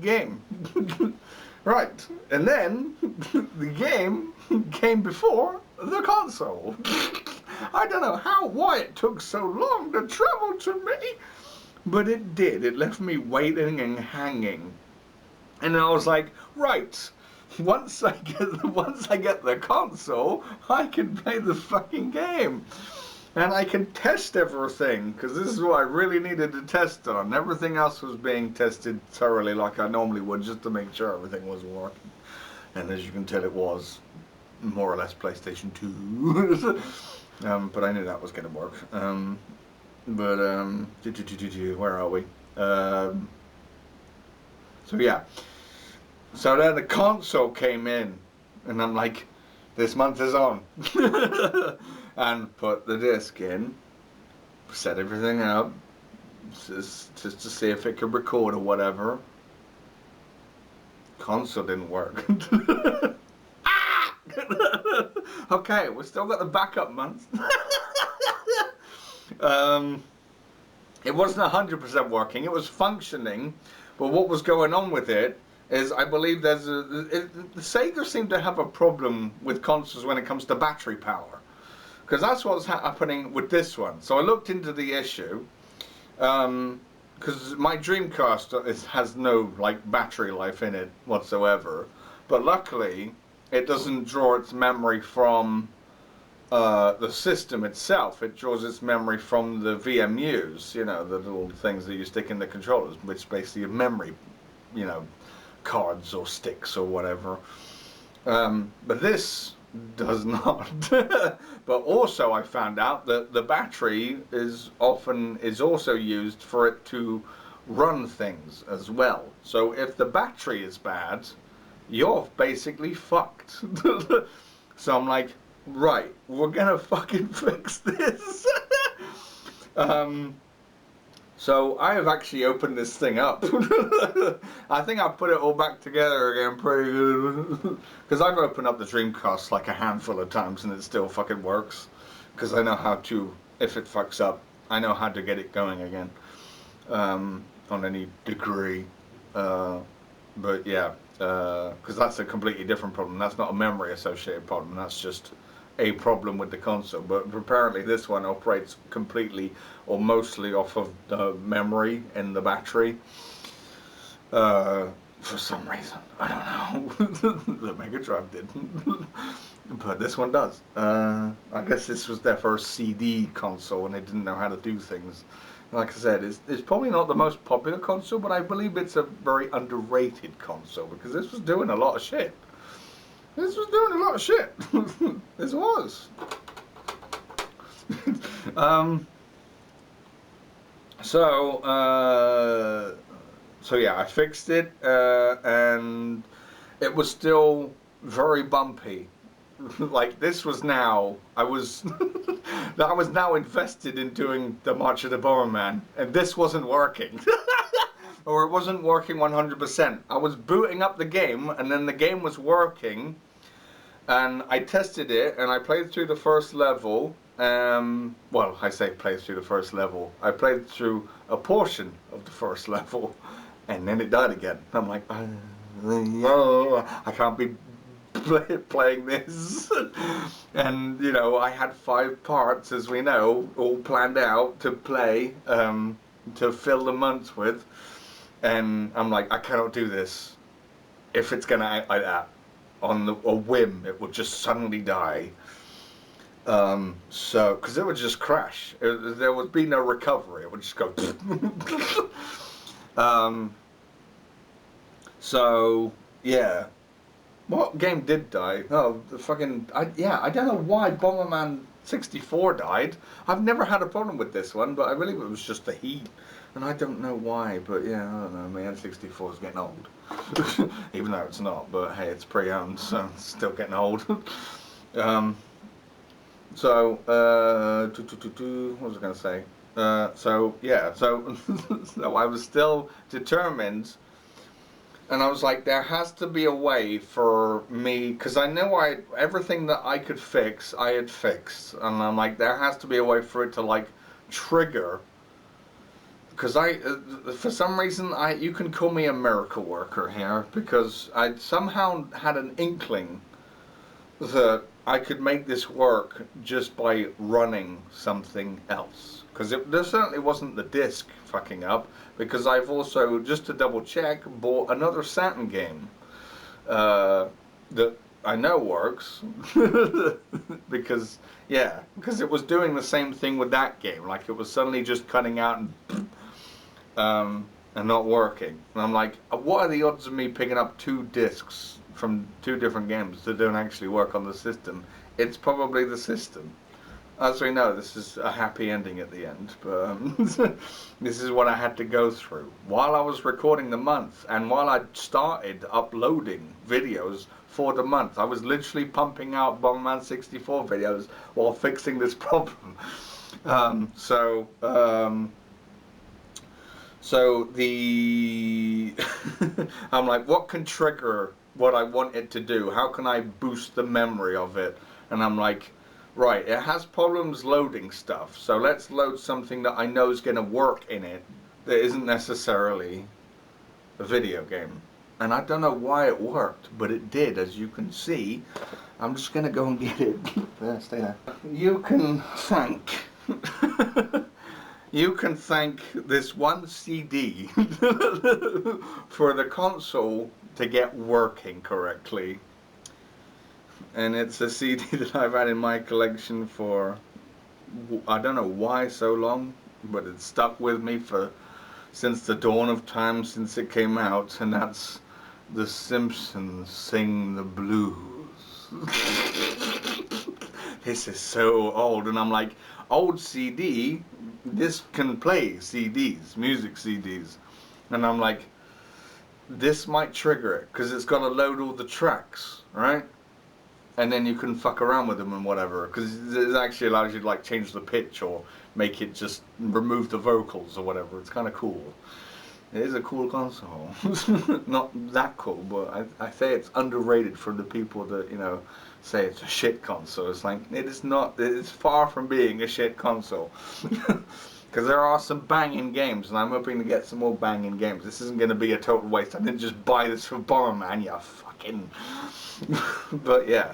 game. Right, and then the game came before the console. I don't know why it took so long to travel to me, but it did. It left me waiting and hanging, and I was like, right. Once I get the console, I can play the fucking game, and I can test everything, because this is what I really needed to test on. Everything else was being tested thoroughly, like I normally would, just to make sure everything was working. And as you can tell, it was more or less PlayStation 2. But I knew that was going to work. Where are we? So yeah. So then the console came in, and I'm like, this month is on. And put the disc in, set everything up, just to see if it could record or whatever. Console didn't work. Okay, we still got the backup months. It wasn't 100% working, it was functioning, but what was going on with it is, I believe Sega seemed to have a problem with consoles when it comes to battery power, because that's what's happening with this one. So I looked into the issue, because my Dreamcast has no battery life in it whatsoever, but luckily it doesn't draw its memory from the system itself. It draws its memory from the VMUs, you know, the little things that you stick in the controllers, which basically are memory, you know, cards or sticks or whatever. But this does not. But also I found out that the battery is also used for it to run things as well. So if the battery is bad, you're basically fucked. So I'm like, right, we're gonna fucking fix this. So I have actually opened this thing up. I think I've put it all back together again pretty good. Because I've opened up the Dreamcast like a handful of times and it still fucking works. Because I know how to, if it fucks up, I know how to get it going again. On any degree. But yeah, because that's a completely different problem. That's not a memory associated problem. That's just a problem with the console. But apparently this one operates completely or mostly off of the memory in the battery. For some reason, I don't know. The Mega Drive didn't. But this one does. I guess this was their first CD console and they didn't know how to do things. Like I said, it's probably not the most popular console, but I believe it's a very underrated console because this was doing a lot of shit. This was doing a lot of shit. This was. So yeah, I fixed it, and it was still very bumpy. Like this was now, I was now invested in doing the March of the Bomberman, and this wasn't working. Or it wasn't working 100%. I was booting up the game, and then the game was working, and I tested it, and I played through the first level. Well, I say played through the first level. I played through a portion of the first level, and then it died again. I'm like, no, I can't be playing this. And you know, I had 5 parts, as we know, all planned out to play, to fill the months with. And I'm like, I cannot do this. If it's gonna act like that, on a whim, it would just suddenly die. So, because it would just crash. There would be no recovery. It would just go. So, yeah. What game did die? Oh, the fucking... I don't know why Bomberman 64 died. I've never had a problem with this one, but I believe it was just the heat. And I don't know why, but yeah, I don't know. My N64 is getting old. Even though it's not, but hey, it's pre-owned, so it's still getting old. What was I going to say? So I was still determined, and I was like, there has to be a way for me, because I know everything that I could fix, I had fixed, and I'm like, there has to be a way for it to like trigger. Because for some reason, you can call me a miracle worker here, because I somehow had an inkling that I could make this work just by running something else. Because there certainly wasn't the disc fucking up, because I've also, just to double check, bought another Saturn game that I know works. because it was doing the same thing with that game. Like it was suddenly just cutting out and not working. And I'm like, what are the odds of me picking up 2 discs from 2 different games that don't actually work on the system? It's probably the system. As we know, this is a happy ending at the end, but this is what I had to go through while I was recording the month, and while I started uploading videos for the month. I was literally pumping out Bomberman 64 videos while fixing this problem. So the I'm like, what can trigger what I want it to do? How can I boost the memory of it? And I'm like, right, it has problems loading stuff, so let's load something that I know is going to work in it that isn't necessarily a video game. And I don't know why it worked, but it did, as you can see. I'm just going to go and get it. There, stay there. You can thank you can thank this one CD for the console to get working correctly. And it's a CD that I've had in my collection for, I don't know why so long, but it's stuck with me since the dawn of time, since it came out, and that's The Simpsons Sing the Blues. This is so old, and I'm like, old CD, this can play CDs, music CDs, and I'm like, this might trigger it, because it's got to load all the tracks, right? And then you can fuck around with them and whatever, because it actually allows you to like change the pitch or make it just remove the vocals or whatever. It's kind of cool. It is a cool console. Not that cool, but I say it's underrated for the people that, you know, say it's a shit console. It's like, it is not. It's far from being a shit console. Because there are some banging games, and I'm hoping to get some more banging games. This isn't going to be a total waste. I didn't just buy this for Bomberman, you fucking... But yeah,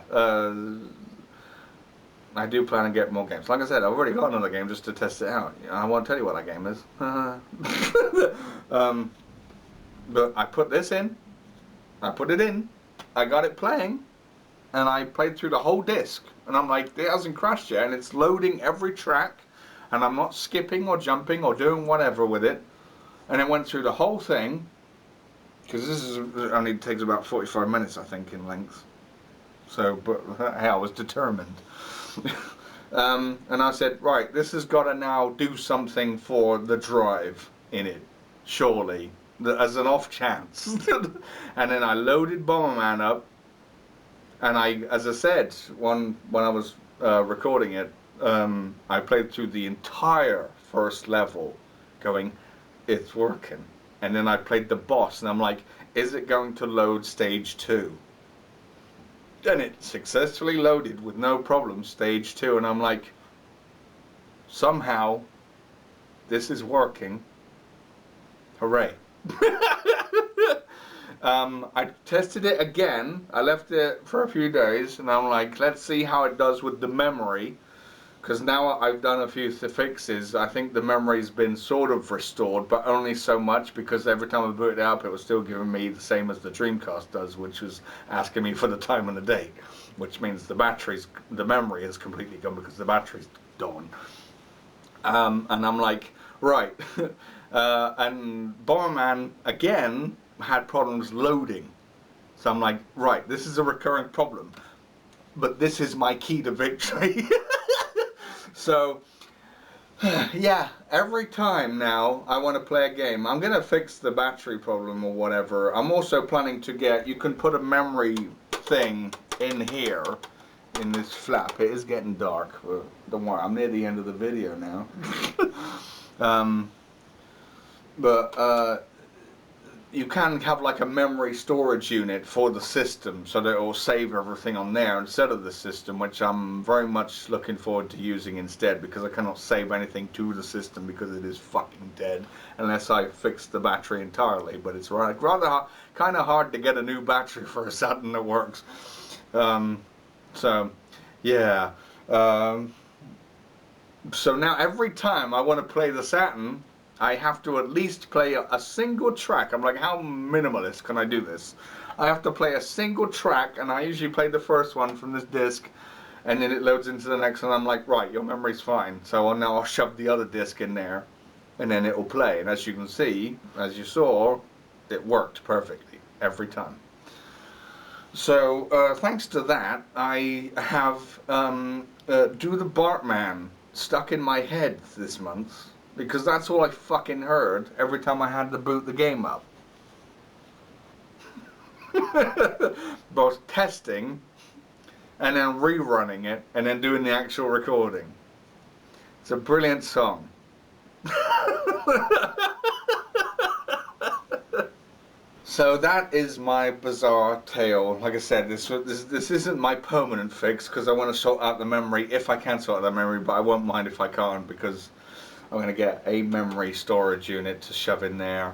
I do plan on getting more games. Like I said, I've already got another game just to test it out. I won't tell you what that game is. But I put this in, I put it in, I got it playing, and I played through the whole disc. And I'm like, it hasn't crashed yet, and it's loading every track, and I'm not skipping or jumping or doing whatever with it. And it went through the whole thing, because this only takes about 45 minutes, I think, in length. So, but hey, I was determined. And I said, right, this has got to now do something for the drive in it, surely, as an off chance. And then I loaded Bomberman up, and as I said, when I was recording it, I played through the entire first level, going, it's working. And then I played the boss, and I'm like, is it going to load stage 2? And it successfully loaded with no problem stage 2, and I'm like, somehow this is working. Hooray. I tested it again. I left it for a few days, and I'm like, let's see how it does with the memory, because now I've done a few fixes. I think the memory's been sort of restored, but only so much, because every time I booted it up, it was still giving me the same as the Dreamcast does, which was asking me for the time and the date, which means the memory is completely gone because the battery's gone. And I'm like, right. And Bomberman again had problems loading, so I'm like, right, this is a recurring problem, but this is my key to victory. So yeah, every time now I want to play a game, I'm gonna fix the battery problem or whatever. I'm also planning to you can put a memory thing in here, in this flap. It is getting dark, but don't worry, I'm near the end of the video now. But you can have like a memory storage unit for the system, so that it will save everything on there instead of the system, which I'm very much looking forward to using instead, because I cannot save anything to the system because it is fucking dead unless I fix the battery entirely. But it's rather kind of hard to get a new battery for a Saturn that works. So yeah. So now every time I want to play the Saturn, I have to at least play a single track. I'm like, how minimalist can I do this? I have to play a single track, and I usually play the first one from this disc, and then it loads into the next one. I'm like, right, your memory's fine. So now I'll shove the other disc in there, and then it will play. And as you can see, as you saw, it worked perfectly every time. So thanks to that, I have Do the Bartman stuck in my head this month, because that's all I fucking heard every time I had to boot the game up. Both testing and then rerunning it and then doing the actual recording. It's a brilliant song. So that is my bizarre tale. Like I said, this isn't my permanent fix, because I want to sort out the memory if I can sort out the memory, but I won't mind if I can't, because I'm going to get a memory storage unit to shove in there,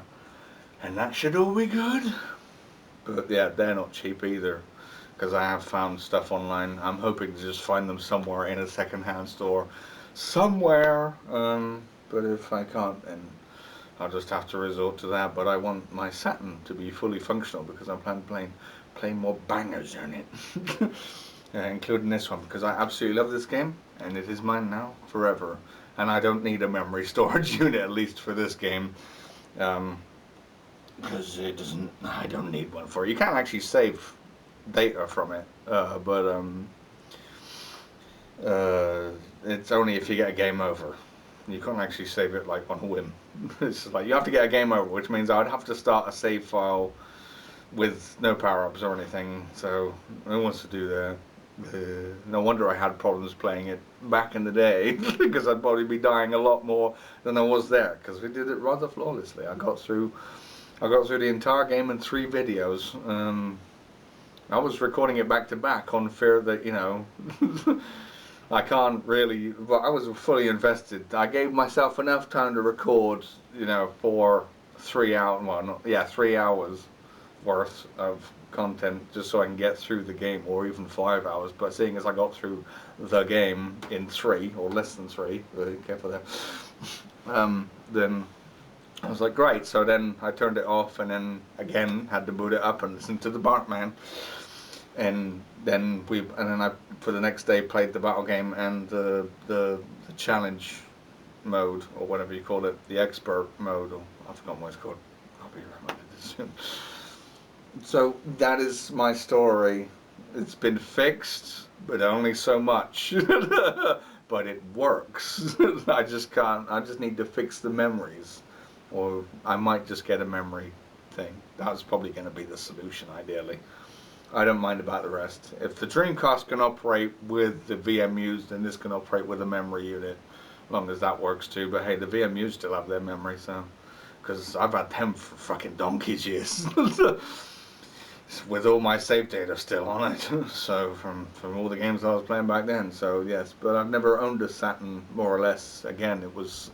and that should all be good. But yeah, they're not cheap either, because I have found stuff online. I'm hoping to just find them somewhere in a second-hand store somewhere, but if I can't, then I'll just have to resort to that. But I want my Saturn to be fully functional, because I'm planning to play more bangers on it. Including this one, because I absolutely love this game, and it is mine now forever. And I don't need a memory storage unit, at least for this game, because I don't need one for it. You can't actually save data from it, but it's only if you get a game over. You can't actually save it like on a whim. It's like you have to get a game over, which means I'd have to start a save file with no power-ups or anything, so who wants to do that? No wonder I had problems playing it back in the day, because I'd probably be dying a lot more than I was there, because we did it rather flawlessly. I got through the entire game in 3 videos. I was recording it back to back on fear that, you know, I can't really, but I was fully invested. I gave myself enough time to record, you know, for 3 hours, well, not, yeah, 3 hours worth of content, just so I can get through the game, or even 5 hours. But seeing as I got through the game in 3 or less than 3, really careful there, then I was like, great. So then I turned it off, and then again had to boot it up and listen to the Bartman, and then I for the next day played the battle game and the challenge mode, or whatever you call it, the expert mode, or I forgot what it's called. I'll be reminded this soon. So that is my story It's been fixed, but only so much. But it works. I just need to fix the memories. Or I might just get a memory thing. That's probably going to be the solution, ideally. I don't mind about the rest. If the Dreamcast can operate with the VMUs, then this can operate with a memory unit. As long as that works too. But hey, the VMUs still have their memory, so... Because I've had them for fucking donkey's years. With all my save data still on it. So, from all the games I was playing back then. So, yes. But I've never owned a Saturn, more or less. Again, it was...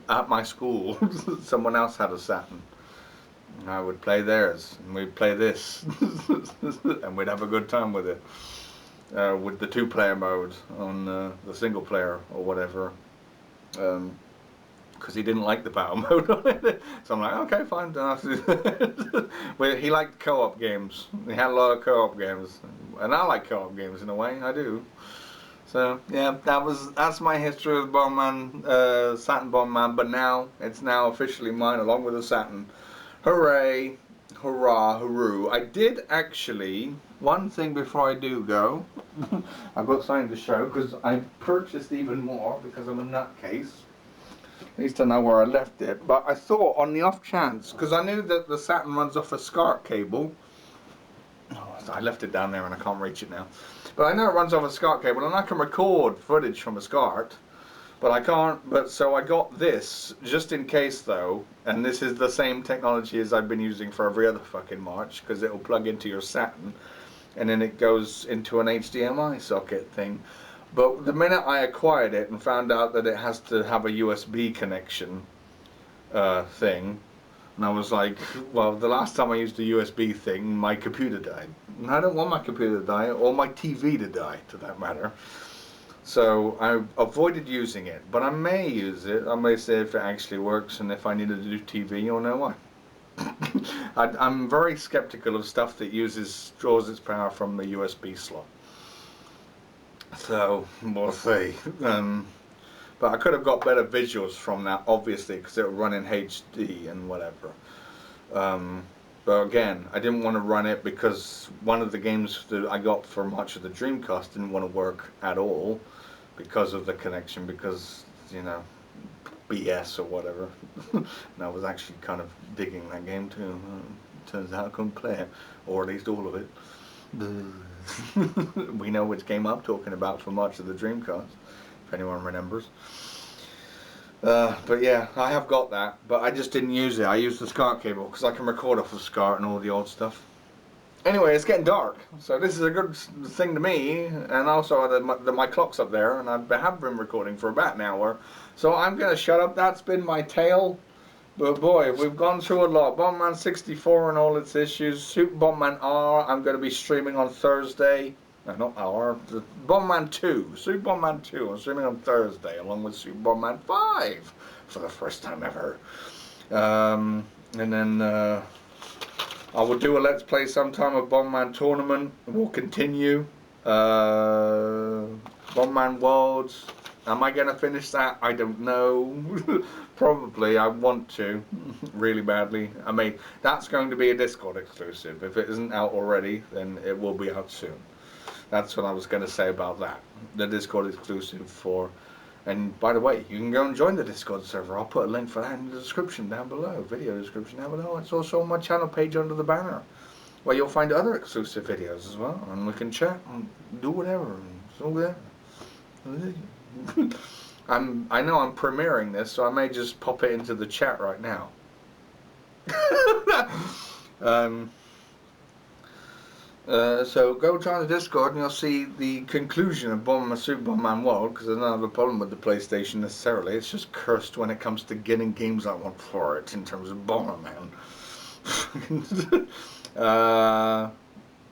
at my school, someone else had a Saturn. I would play theirs, and we'd play this, and we'd have a good time with it. With the two-player mode on the single-player or whatever, because he didn't like the battle mode on it. So I'm like, okay, fine, don't have to do that. Well, he liked co-op games. He had a lot of co-op games, and I like co-op games in a way. I do. So yeah, that's my history of Bomberman, Saturn Bomberman. But now it's now officially mine, along with the Saturn. Hooray! Hurrah! Hooroo! I did actually one thing before I do go. I've got something to show because I purchased even more because I'm a nutcase. At least I know where I left it. But I thought, on the off chance, because I knew that the Saturn runs off a SCART cable. Oh, I left it down there and I can't reach it now. But I know it runs off a SCART cable, and I can record footage from a SCART. But I can't, so I got this, just in case though, and this is the same technology as I've been using for every other fucking March, because it'll plug into your Saturn, and then it goes into an HDMI socket thing. But the minute I acquired it and found out that it has to have a USB connection thing, and I was like, well, the last time I used a USB thing, my computer died. And I don't want my computer to die, or my TV to die, to that matter. So I avoided using it, but I may use it. I may see if it actually works, and if I needed to do TV, you'll know why. I'm very skeptical of stuff that draws its power from the USB slot. So we'll see. But I could have got better visuals from that, obviously, because it will run in HD and whatever. But again, I didn't want to run it because one of the games that I got for much of the Dreamcast didn't want to work at all because of the connection, because, you know, BS or whatever. And I was actually kind of digging that game too. Turns out I couldn't play it, or at least all of it. We know which game I'm talking about for much of the Dreamcast, if anyone remembers. But yeah, I have got that, but I just didn't use it. I used the SCART cable because I can record off of SCART and all the old stuff. Anyway, it's getting dark, so this is a good thing to me, and also my clock's up there, and I have been recording for about an hour, so I'm going to shut up. That's been my tale, but boy, we've gone through a lot. Bomberman 64 and all its issues, Super Bomberman R, I'm going to be streaming on Thursday. No, not R, Bomberman 2, Super Bomberman 2, I'm streaming on Thursday, along with Super Bomberman 5, for the first time ever. And then I will do a Let's Play sometime of Bomberman Tournament, and we'll continue. Bomberman Worlds, am I going to finish that? I don't know. Probably, I want to, really badly. I mean, that's going to be a Discord exclusive. If it isn't out already, then it will be out soon. That's what I was going to say about that. The Discord exclusive for... And by the way, you can go and join the Discord server. I'll put a link for that in the description down below. Video description down below. It's also on my channel page under the banner, where you'll find other exclusive videos as well. And we can chat and do whatever. It's all there. I know I'm premiering this, so I may just pop it into the chat right now. So go join the Discord and you'll see the conclusion of Bomberman Super Bomberman World, because I don't have a problem with the PlayStation necessarily. It's just cursed when it comes to getting games I want for it in terms of Bomberman.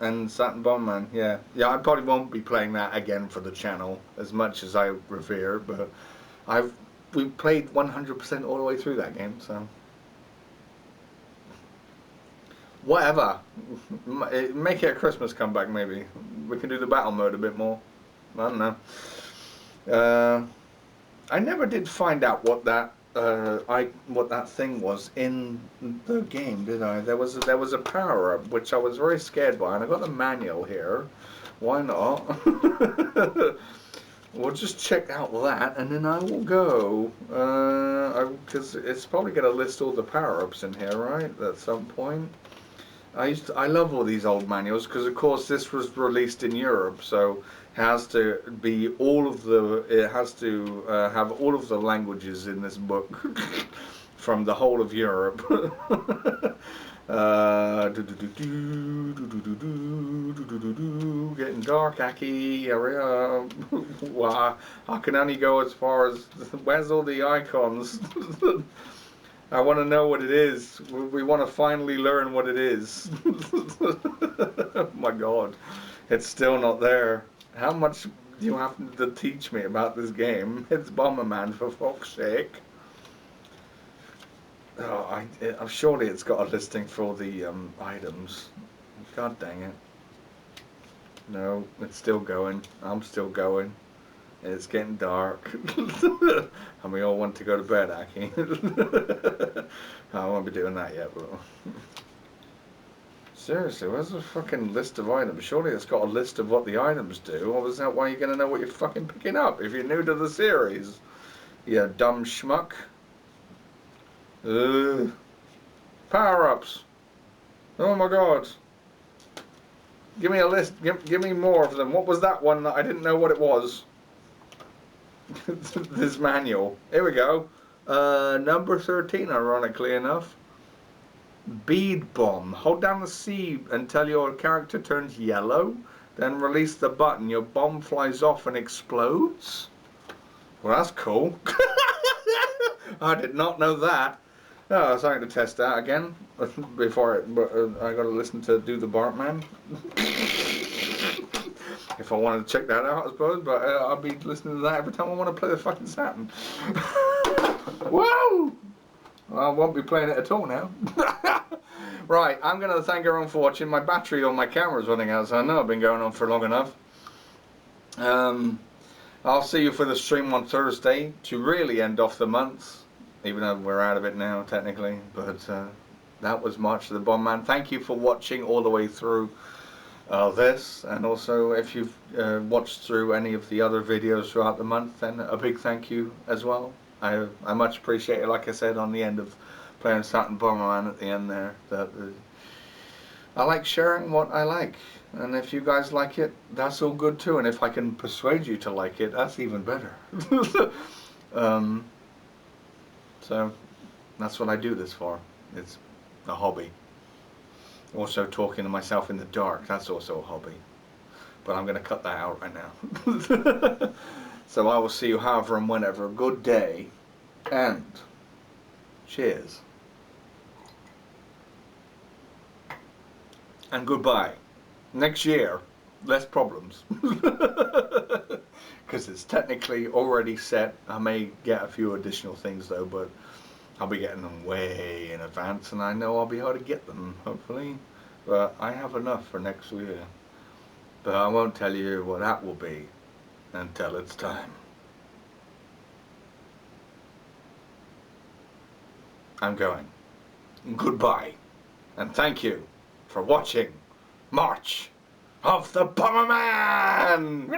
And Saturn Bomberman, yeah. I probably won't be playing that again for the channel as much as I revere, but we played 100% all the way through that game, so... Whatever. Make it a Christmas comeback, maybe. We can do the battle mode a bit more. I don't know. I never did find out what that what that thing was in the game, did I? There was a power up which I was very scared by, and I got the manual here. Why not? We'll just check out that, and then I will go. Because it's probably going to list all the power ups in here, right? At some point. I love all these old manuals because, of course, this was released in Europe, so it has to be all of the. It has to have all of the languages in this book from the whole of Europe. Getting dark, Aki. Hurry up! Wow, I can only go as far as. Where's all the icons? I want to know what it is. We want to finally learn what it is. Oh my God, it's still not there. How much do you have to teach me about this game? It's Bomberman, for fuck's sake. Oh, surely it's got a listing for all the items. God dang it. No, it's still going. I'm still going. It's getting dark. And we all want to go to bed, Aki. I won't be doing that yet, but... Seriously, where's the fucking list of items? Surely it's got a list of what the items do, or is that why you're going to know what you're fucking picking up if you're new to the series? You dumb schmuck. Power-ups. Oh my God. Give me a list. Give me more of them. What was that one that I didn't know what it was? This manual. Here we go. Number 13, ironically enough. Bead bomb. Hold down the C until your character turns yellow. Then release the button. Your bomb flies off and explodes. Well, that's cool. I did not know that. Oh, something to test out again. Before I got to listen to Do the Bartman. If I wanted to check that out, I suppose, but I'll be listening to that every time I want to play the fucking Saturn. Whoa! Well, I won't be playing it at all now. Right, I'm going to thank everyone for watching. My battery on my camera is running out, so I know I've been going on for long enough. I'll see you for the stream on Thursday to really end off the month, even though we're out of it now, technically. But that was March of the Bomberman. Thank you for watching all the way through this, and also if you've watched through any of the other videos throughout the month, then a big thank you as well. I much appreciate it. Like I said on the end of playing Saturn Bomberman at the end there, that I like sharing what I like, and if you guys like it, that's all good too, and if I can persuade you to like it, that's even better. So that's what I do this for. It's a hobby. Also talking to myself in the dark, that's also a hobby. But I'm going to cut that out right now. So I will see you however and whenever. Good day. And cheers. And goodbye. Next year, less problems. Because it's technically already set. I may get a few additional things though, but I'll be getting them way in advance, and I know I'll be able to get them, hopefully. But I have enough for next year. But I won't tell you what that will be until it's time. I'm going. Goodbye. And thank you for watching March of the Bomberman!